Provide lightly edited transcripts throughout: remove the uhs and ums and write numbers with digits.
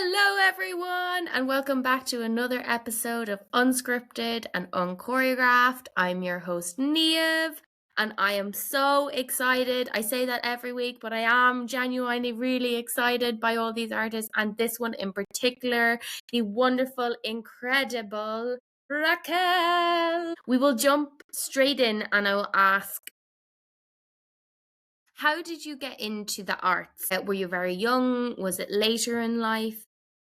Hello everyone and welcome back to another episode of Unscripted and Unchoreographed. I'm your host Neve and I am so excited. I say that every week, but I am genuinely really excited by all these artists and this one in particular, the wonderful, incredible Raquel. We will jump straight in and I will ask, how did you get into the arts? Were you very young? Was it later in life?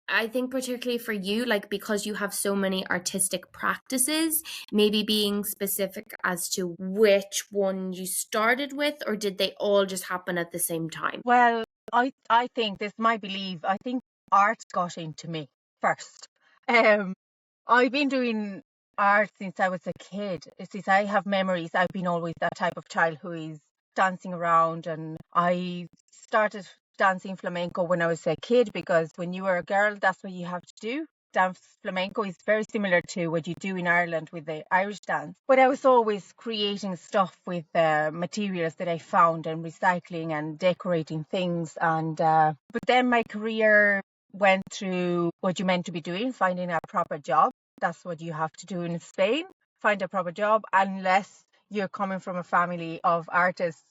I think particularly for you, like because you have so many artistic practices, maybe being specific as to which one you started with, or did they all just happen at the same time? Well, I think this is my belief. I think art got into me first. I've been doing art since I was a kid. Since I have memories, I've been always that type of child who is dancing around, and I started dancing flamenco when I was a kid because when you were a girl, that's what you have to do. Dance flamenco is very similar to what you do in Ireland with the Irish dance. But I was always creating stuff with materials that I found and recycling and decorating things. And but then my career went through what you're meant to be doing, finding a proper job. That's what you have to do in Spain, find a proper job, unless you're coming from a family of artists.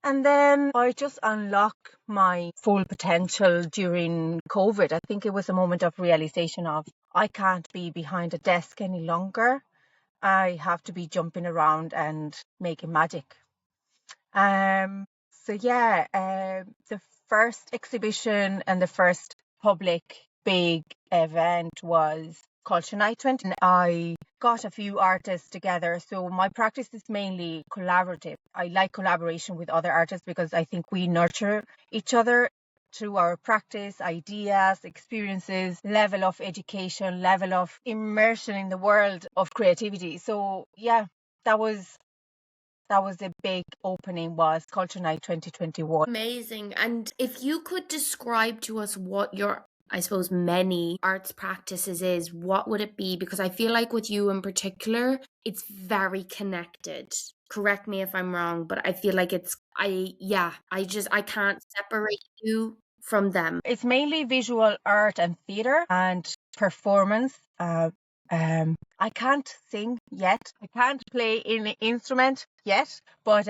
And then I just unlocked my full potential during COVID. I think it was a moment of realization of I can't be behind a desk any longer. I have to be jumping around and making magic. The first exhibition and the first public big event was Culture Night 20. I got a few artists together. So my practice is mainly collaborative. I like collaboration with other artists because I think we nurture each other through our practice, ideas, experiences, level of education, level of immersion in the world of creativity. So yeah, that was a big opening, was Culture Night 2021. Amazing. And if you could describe to us what your, I suppose, many arts practices is, what would it be? Because I feel like with you in particular, it's very connected. Correct me if I'm wrong, but I feel like I can't separate you from them. It's mainly visual art and theatre and performance. I can't sing yet. I can't play an instrument yet, but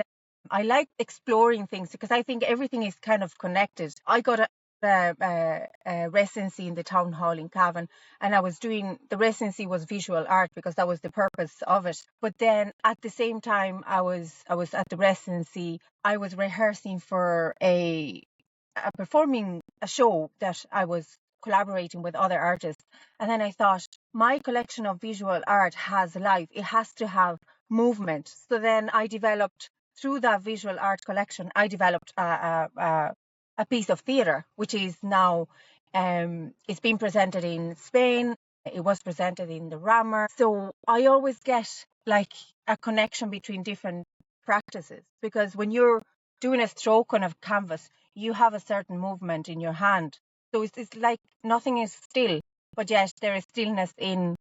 I like exploring things because I think everything is kind of connected. I got a residency in the Town Hall in Cavan, and the residency was visual art because that was the purpose of it. But then at the same time I was at the residency, I was rehearsing for performing a show that I was collaborating with other artists. And then I thought, my collection of visual art has life. It has to have movement. So then I developed, through that visual art collection, I developed a piece of theatre, which is now, it's been presented in Spain. It was presented in the Rammer. So I always get like a connection between different practices, because when you're doing a stroke on a canvas, you have a certain movement in your hand. So it's like nothing is still, but yet there is stillness in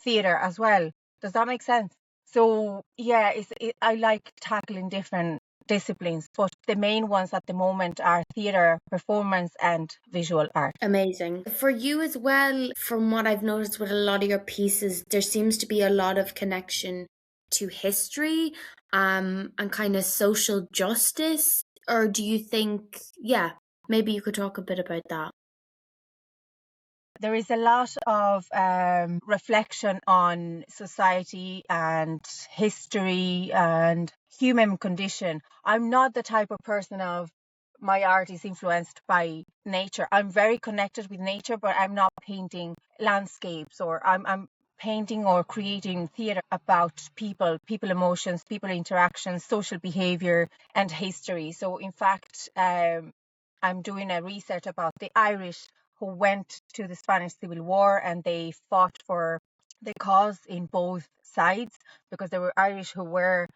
theatre as well. Does that make sense? So yeah, I like tackling different disciplines, but the main ones at the moment are theatre, performance and visual art. Amazing. For you as well, from what I've noticed with a lot of your pieces, there seems to be a lot of connection to history and kind of social justice. Or do you think, maybe you could talk a bit about that? There is a lot of reflection on society and history and human condition. I'm not the type of person of my art is influenced by nature. I'm very connected with nature, but I'm not painting landscapes, or I'm painting or creating theatre about people emotions, people interactions, social behaviour and history. So in fact, I'm doing a research about the Irish who went to the Spanish Civil War, and they fought for the cause in both sides, because there were Irish who were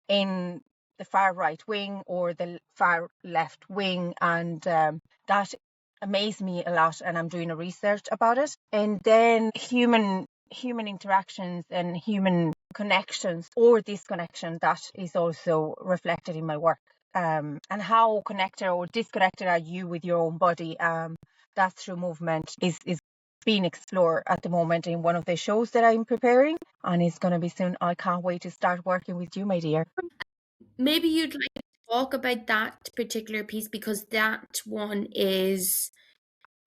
in the far right wing or the far left wing, and that amazed me a lot, and I'm doing a research about it. And then human interactions and human connections or disconnection, that is also reflected in my work. And how connected or disconnected are you with your own body? that through movement is being explored at the moment in one of the shows that I'm preparing, and it's going to be soon. I can't wait to start working with you, my dear. Maybe you'd like to talk about that particular piece, because that one is,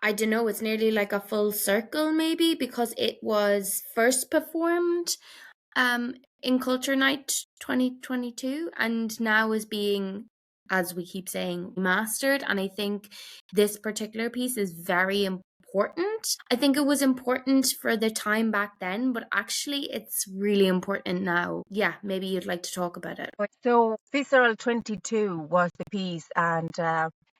I don't know, it's nearly like a full circle maybe, because it was first performed in Culture Night 2022 and now is being, as we keep saying, mastered. And I think this particular piece is very important. I think it was important for the time back then, but actually it's really important now. Yeah, maybe you'd like to talk about it. So Visceral 22 was the piece, and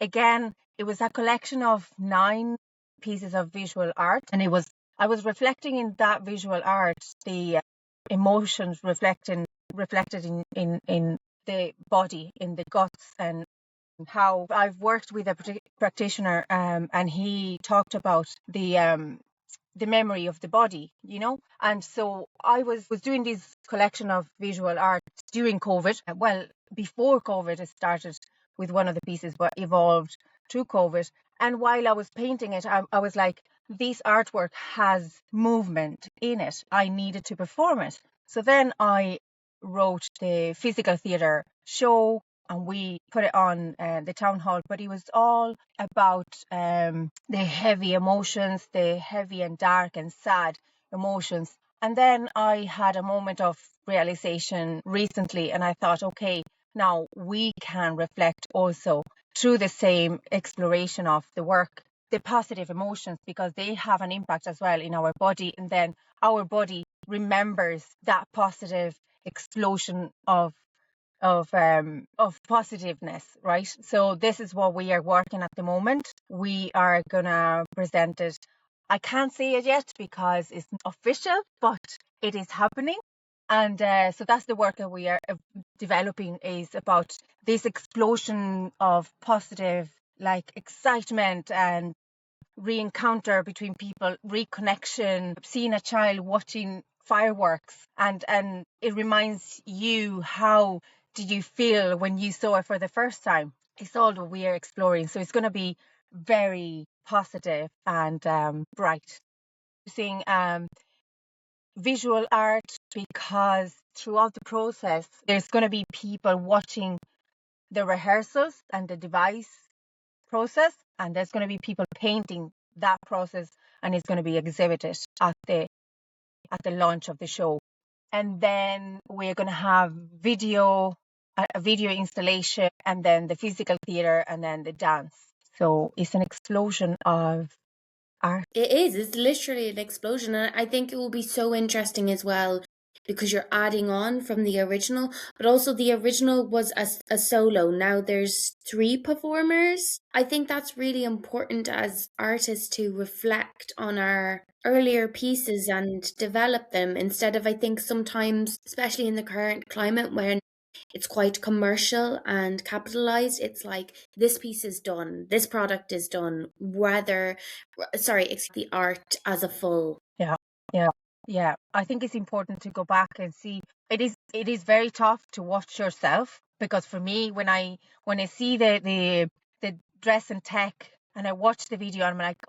again, it was a collection of 9 pieces of visual art, and I was reflecting in that visual art the emotions reflected in the body, in the guts, and how I've worked with a practitioner, and he talked about the memory of the body, you know. And so I was doing this collection of visual art during COVID. Well, before COVID, it started with one of the pieces, but evolved through COVID. And while I was painting it, I was like, this artwork has movement in it. I needed to perform it. So then I wrote the physical theatre show, and we put it on the Town Hall, but it was all about the heavy emotions, the heavy and dark and sad emotions. And then I had a moment of realization recently, and I thought, okay, now we can reflect also through the same exploration of the work, the positive emotions, because they have an impact as well in our body. And then our body remembers that positive explosion of positiveness, right? So this is what we are working at the moment. We are gonna present it. I can't say it yet because it's not official, but it is happening. And so that's the work that we are developing, is about this explosion of positive, like, excitement and re-encounter between people, reconnection, seeing a child watching fireworks, and it reminds you, how did you feel when you saw it for the first time? It's all what we are exploring. So it's going to be very positive and bright. Using visual art, because throughout the process there's going to be people watching the rehearsals and the device process, and there's going to be people painting that process, and it's going to be exhibited at the launch of the show. And then we're going to have a video installation, and then the physical theatre, and then the dance. So it's an explosion of art. It is. It's literally an explosion. And I think it will be so interesting as well, because you're adding on from the original, but also the original was a solo. Now there's 3 performers. I think that's really important as artists, to reflect on our earlier pieces and develop them, instead of, I think sometimes, especially in the current climate when it's quite commercial and capitalized, it's like, this piece is done, this product is done, it's the art as a full. Yeah, I think it's important to go back and see. It is very tough to watch yourself, because for me, when I see the dress and tech, and I watch the video, I'm like,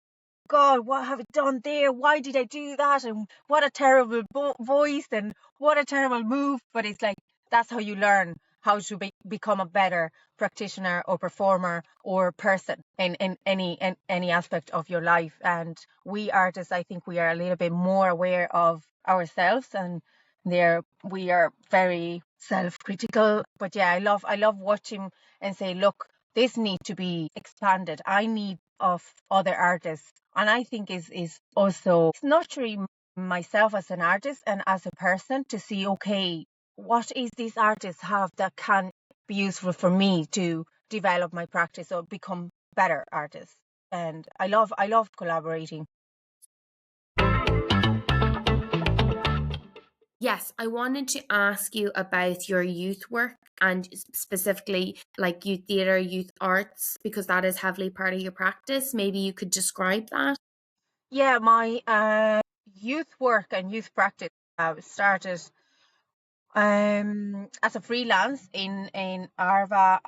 God, what have I done there? Why did I do that? And what a terrible voice, and what a terrible move. But it's like, that's how you learn how to become a better practitioner or performer or person in any aspect of your life. And we artists, I think we are a little bit more aware of ourselves, and we are very self-critical. But yeah, I love watching and say, look, this needs to be expanded. I need of other artists. And I think is also nurturing myself as an artist and as a person, to see, okay, what is these artists have that can be useful for me to develop my practice or become better artists. And I love collaborating. Yes, I wanted to ask you about your youth work, and specifically like youth theatre, youth arts, because that is heavily part of your practice. Maybe you could describe that. Yeah, my youth work and youth practice started as a freelance in Arva.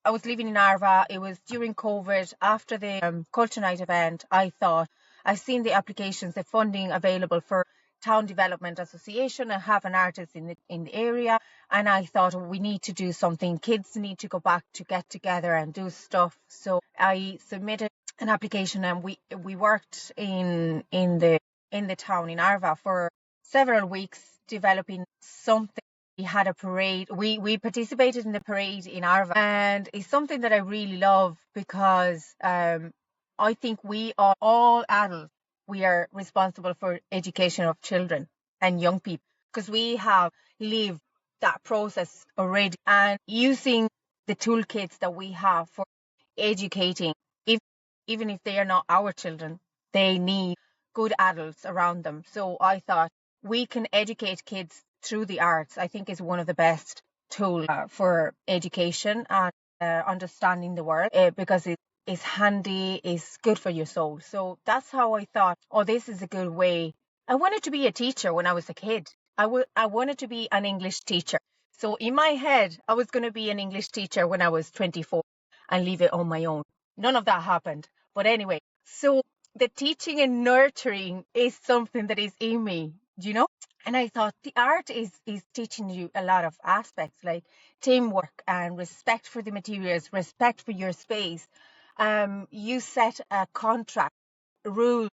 I was living in Arva. It was during COVID, after the Culture Night event. I thought, I've seen the applications, the funding available for Town Development Association. I have an artist in the area, and I thought, we need to do something. Kids need to go back to get together and do stuff. So I submitted an application, and we worked in the town in Arva for several weeks developing something. We had a parade. We participated in the parade in Arva, and it's something that I really love because I think we are all adults. We are responsible for education of children and young people because we have lived that process already, and using the toolkits that we have for educating, even if they are not our children, they need good adults around them. So I thought, we can educate kids through the arts. I think is one of the best tools for education and understanding the world, because it is handy, is good for your soul. So that's how I thought, oh, this is a good way. I wanted to be a teacher when I was a kid. I wanted to be an English teacher. So in my head, I was going to be an English teacher when I was 24 and leave it on my own. None of that happened. But anyway, so the teaching and nurturing is something that is in me, And I thought the art is teaching you a lot of aspects like teamwork and respect for the materials, respect for your space. You set a contract, rule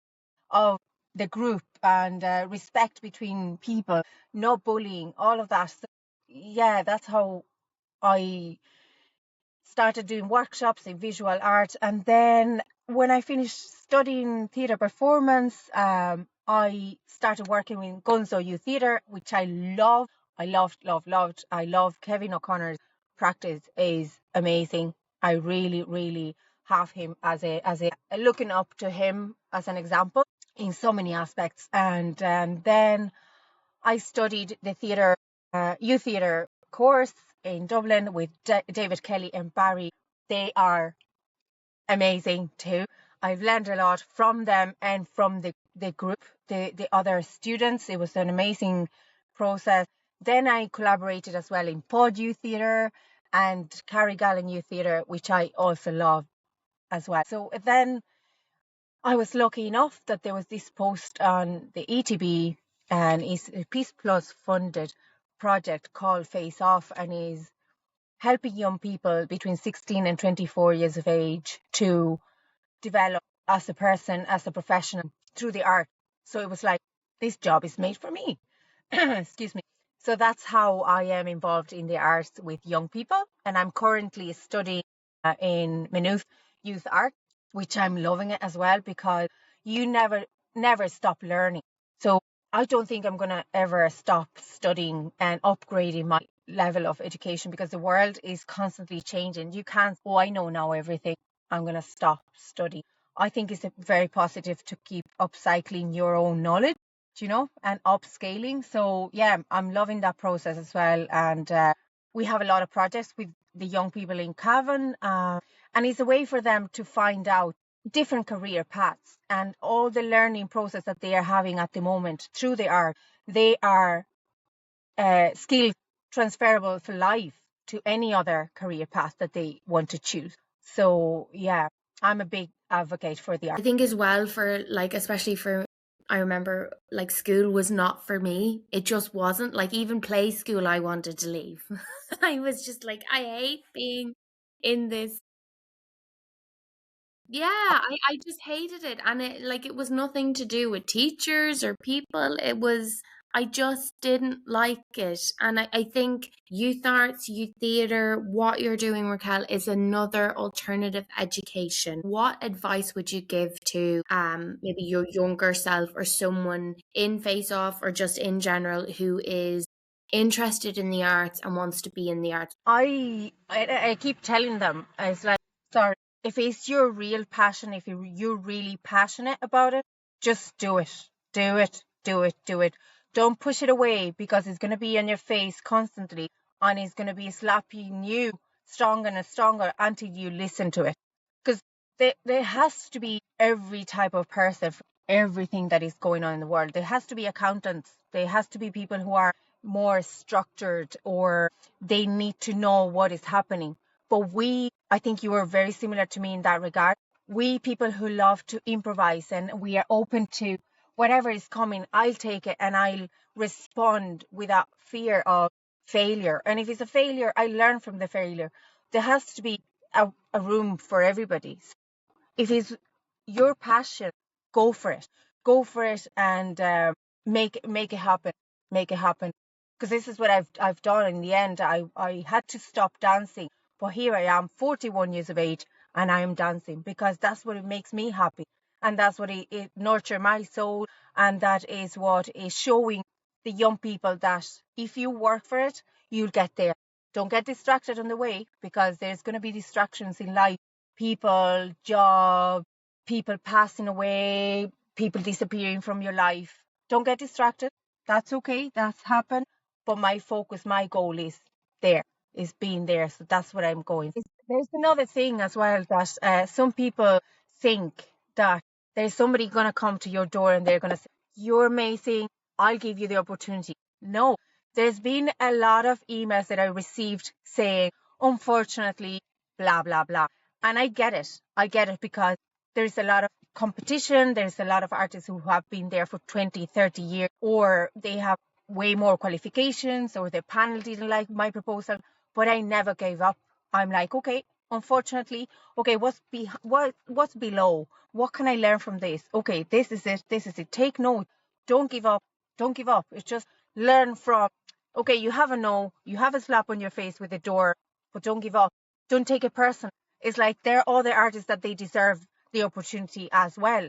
of the group, and respect between people, no bullying, all of that. So, yeah, that's how I started doing workshops in visual art. And then when I finished studying theatre performance, I started working with Gonzo Youth Theatre, which I love. I loved. I love Kevin O'Connor's practice is amazing. I really, really have him as a looking up to him as an example in so many aspects. And then I studied the theatre, youth theatre course in Dublin with David Kelly and Barry. They are amazing too. I've learned a lot from them and from the group, the other students. It was an amazing process. Then I collaborated as well in Pod Youth Theatre and Carrigallen Youth Theatre, which I also love as well. So then I was lucky enough that there was this post on the ETB, and it's a Peace Plus funded project called Face Off, and is helping young people between 16 and 24 years of age to develop as a person, as a professional through the art. So it was like, this job is made for me. Excuse me. So that's how I am involved in the arts with young people. And I'm currently studying in Maynooth Youth Art, which I'm loving it as well, because you never stop learning. So I don't think I'm going to ever stop studying and upgrading my level of education, because the world is constantly changing. You can't, oh, I know now everything, I'm going to stop studying. I think it's very positive to keep upcycling your own knowledge, and upscaling. So yeah, I'm loving that process as well. And we have a lot of projects with the young people in Cavan, and it's a way for them to find out different career paths and all the learning process that they are having at the moment through the art. They are skills transferable for life to any other career path that they want to choose. So yeah, I'm a big advocate for the art. I think as well, for like, especially for, I remember like school was not for me. It just wasn't. Like even play school, I wanted to leave. I was just like, I hate being in this. Yeah, I just hated it. And it was nothing to do with teachers or people. I just didn't like it. And I think youth arts, youth theatre, what you're doing, Raquel, is another alternative education. What advice would you give to maybe your younger self or someone in Face Off or just in general who is interested in the arts and wants to be in the arts? I keep telling them, it's like, sorry, if it's your real passion, if you're really passionate about it, just do it. Do it. Do it. Do it. Don't push it away, because it's going to be on your face constantly, and it's going to be slapping you stronger and stronger until you listen to it. Because there has to be every type of person for everything that is going on in the world. There has to be accountants. There has to be people who are more structured, or they need to know what is happening. But we I think you are very similar to me in that regard. We people who love to improvise and we are open to whatever is coming, I'll take it and I'll respond without fear of failure. And if it's a failure, I learn from the failure. There has to be a room for everybody. If it's your passion, go for it. Go for it and make it happen. Make it happen. Because this is what I've done in the end. I had to stop dancing, but here I am, 41 years of age, and I am dancing because that's what it makes me happy, and that's what it nurtures my soul, and that is what is showing the young people that if you work for it, you'll get there. Don't get distracted on the way because there's going to be distractions in life. People, job, people passing away, people disappearing from your life. Don't get distracted. That's okay. That's happened. But my focus, my goal is being there. So that's what I'm going. There's another thing as well that some people think that there's somebody going to come to your door and they're going to say, you're amazing. I'll give you the opportunity. No, there's been a lot of emails that I received saying, unfortunately, blah, blah, blah. And I get it. I get it because there's a lot of competition. There's a lot of artists who have been there for 20, 30 years, or they have way more qualifications, or the panel didn't like my proposal, but I never gave up. I'm like, okay, unfortunately, okay, what's below? What can I learn from this? Okay, this is it. This is it. Take note. Don't give up. Don't give up. It's just learn from, okay, you have a no, you have a slap on your face with the door, but don't give up. Don't take it personal. It's like they're other artists that they deserve the opportunity as well.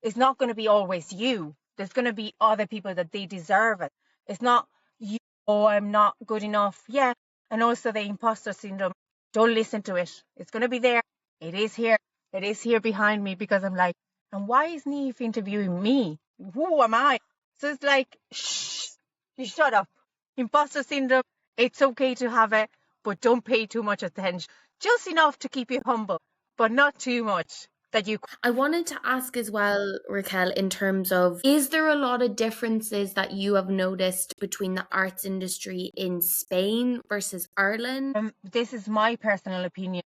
It's not going to be always you. There's going to be other people that they deserve it. It's not you, oh, I'm not good enough. Yeah. And also the imposter syndrome. Don't listen to it. It's going to be there. It is here. It is here behind me because I'm like, and why is Niamh interviewing me? Who am I? So it's like, shh, you shut up. Imposter syndrome, it's okay to have it, but don't pay too much attention. Just enough to keep you humble, but not too much that you. I wanted to ask as well, Raquel, in terms of, is there a lot of differences that you have noticed between the arts industry in Spain versus Ireland? This is my personal opinion.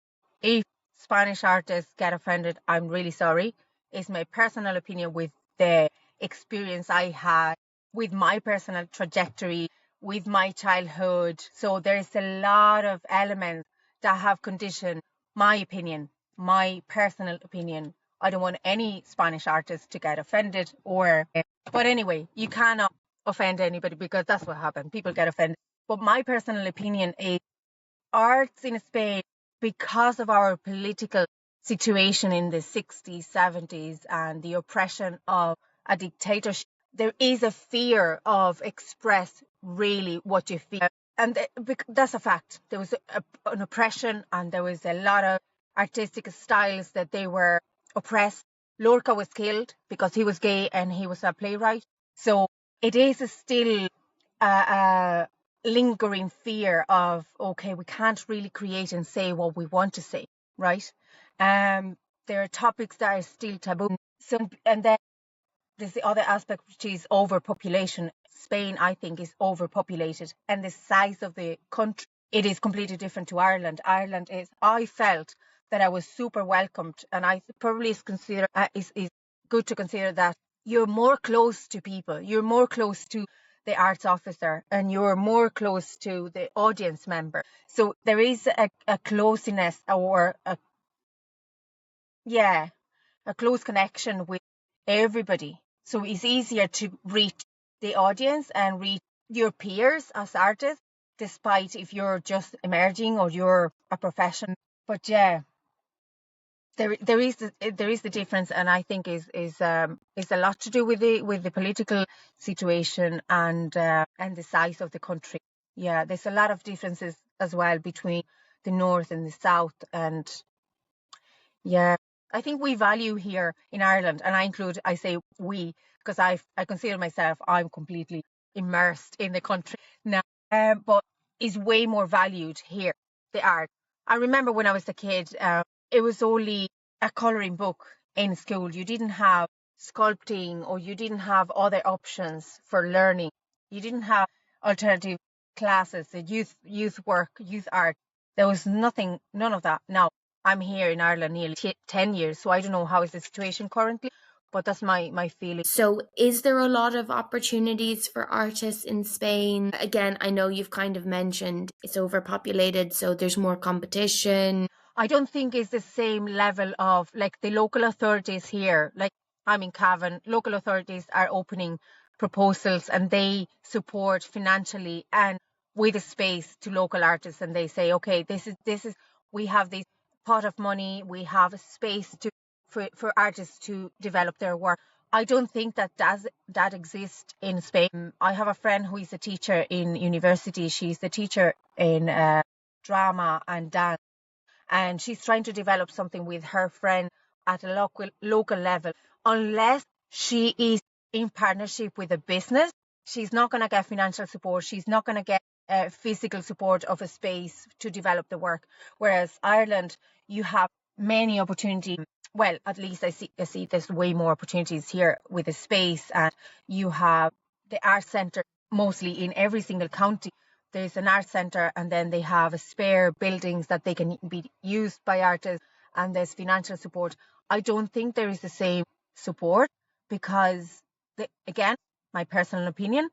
If Spanish artists get offended, I'm really sorry. It's my personal opinion with the experience I had, with my personal trajectory, with my childhood. So there's a lot of elements that have conditioned my opinion, my personal opinion. I don't want any Spanish artist to get offended but anyway, you cannot offend anybody because that's what happened. People get offended. But my personal opinion is arts in Spain, because of our political situation in the 60s, 70s, and the oppression of a dictatorship, there is a fear of express really what you feel. And that's a fact. There was an oppression, and there was a lot of artistic styles that they were oppressed. Lorca was killed because he was gay and he was a playwright. So it is still a lingering fear of, okay, we can't really create and say what we want to say, right? There are topics that are still taboo. So, and then there's the other aspect, which is overpopulation. Spain, I think, is overpopulated, and the size of the country, it is completely different to Ireland. Ireland is, I felt that I was super welcomed, and I probably is good to consider that you're more close to people, you're more close to the arts officer, and you're more close to the audience member. So there is a closeness, or a close connection with everybody. So it's easier to reach the audience and reach your peers as artists, despite if you're just emerging or you're a professional. But yeah, there is the difference, and I think is a lot to do with the political situation and the size of the country. Yeah, there's a lot of differences as well between the north and the south, and yeah, I think we value here in Ireland, and I say we, because I consider myself, I'm completely immersed in the country now, but is way more valued here, the art. I remember when I was a kid, it was only a colouring book in school. You didn't have sculpting, or you didn't have other options for learning. You didn't have alternative classes, the youth work, youth art. There was nothing, none of that. Now, I'm here in Ireland nearly 10 years, so I don't know how is the situation currently, but that's my feeling. So is there a lot of opportunities for artists in Spain? Again, I know you've kind of mentioned it's overpopulated, so there's more competition. I don't think it's the same level of, like, the local authorities here, like I'm in Cavan, local authorities are opening proposals and they support financially and with a space to local artists, and they say, okay, this is we have this pot of money, we have a space to for artists to develop their work. I don't think that exists in Spain. I have a friend who is a teacher in university. She's the teacher in drama and dance, and she's trying to develop something with her friend at a local level. Unless she is in partnership with a business, she's not going to get financial support. She's not going to get physical support of a space to develop the work. Whereas Ireland, you have many opportunities. Well, at least I see there's way more opportunities here with a space, and you have the art centre mostly in every single county. There's an art centre, and then they have a spare buildings that they can be used by artists, and there's financial support. I don't think there is the same support because, again, my personal opinion,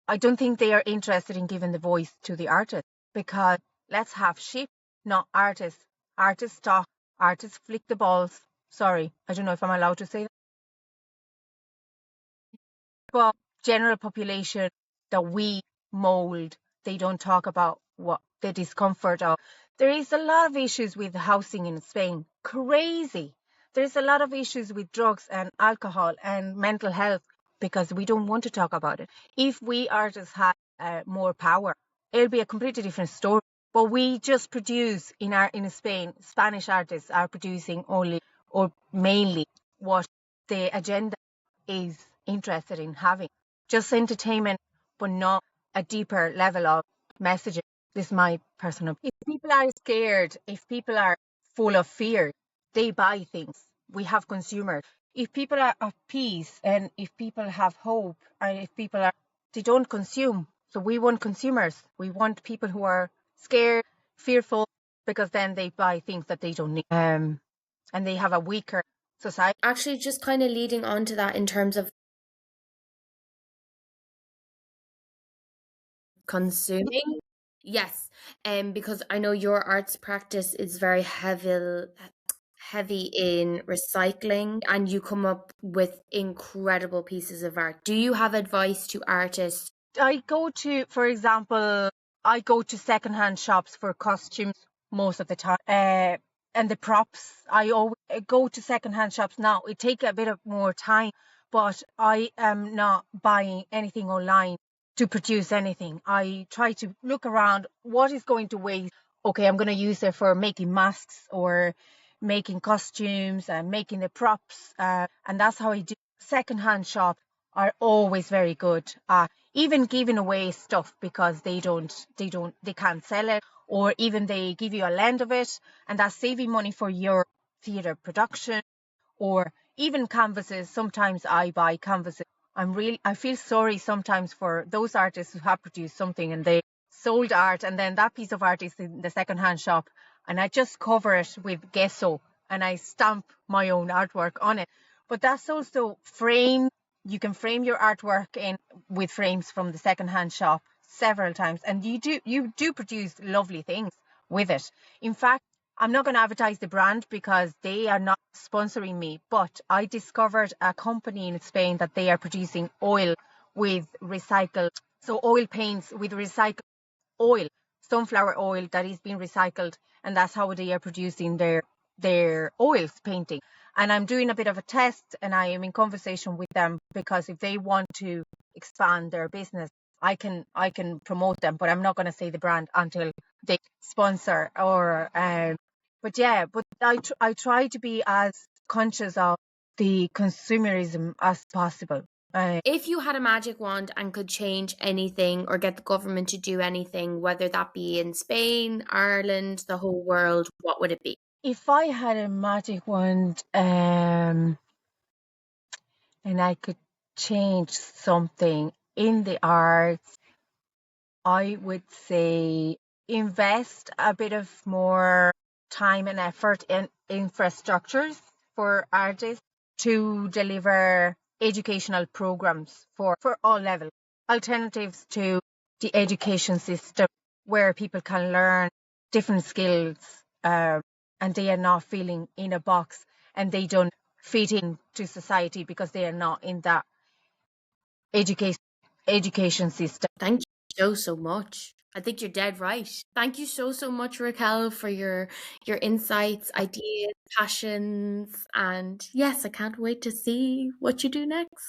I don't think they are interested in giving the voice to the artists, because let's have sheep, not artists. Artists talk, artists flick the balls. Sorry, I don't know if I'm allowed to say that. But general population that we mould, they don't talk about what the discomfort of. There is a lot of issues with housing in Spain. Crazy. There's a lot of issues with drugs and alcohol and mental health because we don't want to talk about it. If we artists had more power, it'll be a completely different story. But we just produce in Spain, Spanish artists are producing only or mainly what the agenda is interested in having. Just entertainment, but not a deeper level of messaging. This is my personal opinion. If people are scared, if people are full of fear, they buy things. We have consumers. If people are at peace and if people have hope and if people are, they don't consume. So we want consumers. We want people who are scared, fearful, because then they buy things that they don't need. And they have a weaker society. Actually, just kind of leading on to that in terms of consuming. Yes, because I know your arts practice is very heavy in recycling, and you come up with incredible pieces of art. Do you have advice to artists? For example, I go to secondhand shops for costumes most of the time. And the props, I always go to secondhand shops now. It takes a bit of more time, but I am not buying anything online to produce anything. I try to look around what is going to waste. Okay, I'm going to use it for making masks or making costumes and making the props. And that's how I do. Secondhand shops are always very good at even giving away stuff because they can't sell it, or even they give you a lend of it, and that's saving money for your theatre production. Or even canvases. Sometimes I buy canvases. I feel sorry sometimes for those artists who have produced something and they sold art, and then that piece of art is in the secondhand shop, and I just cover it with gesso and I stamp my own artwork on it. But that's also frame. You can frame your artwork in with frames from the secondhand shop several times, and you do produce lovely things with it. In fact, I'm not going to advertise the brand because they are not sponsoring me, but I discovered a company in Spain that they are producing oil with recycled, so oil paints with recycled oil, sunflower oil that is being recycled, and that's how they are producing their oils painting. And I'm doing a bit of a test, and I am in conversation with them because if they want to expand their business, I can promote them, but I'm not going to say the brand until they sponsor or but yeah, but I try to be as conscious of the consumerism as possible. If you had a magic wand and could change anything or get the government to do anything, whether that be in Spain, Ireland, the whole world, what would it be? If I had a magic wand and I could change something in the arts, I would say invest a bit of more time and effort in infrastructures for artists to deliver educational programs for all levels, alternatives to the education system where people can learn different skills and they are not feeling in a box and they don't fit into society because they are not in that education system. Thank you so much. I think you're dead right. Thank you so much, Raquel, for your insights, ideas, passions, and yes, I can't wait to see what you do next.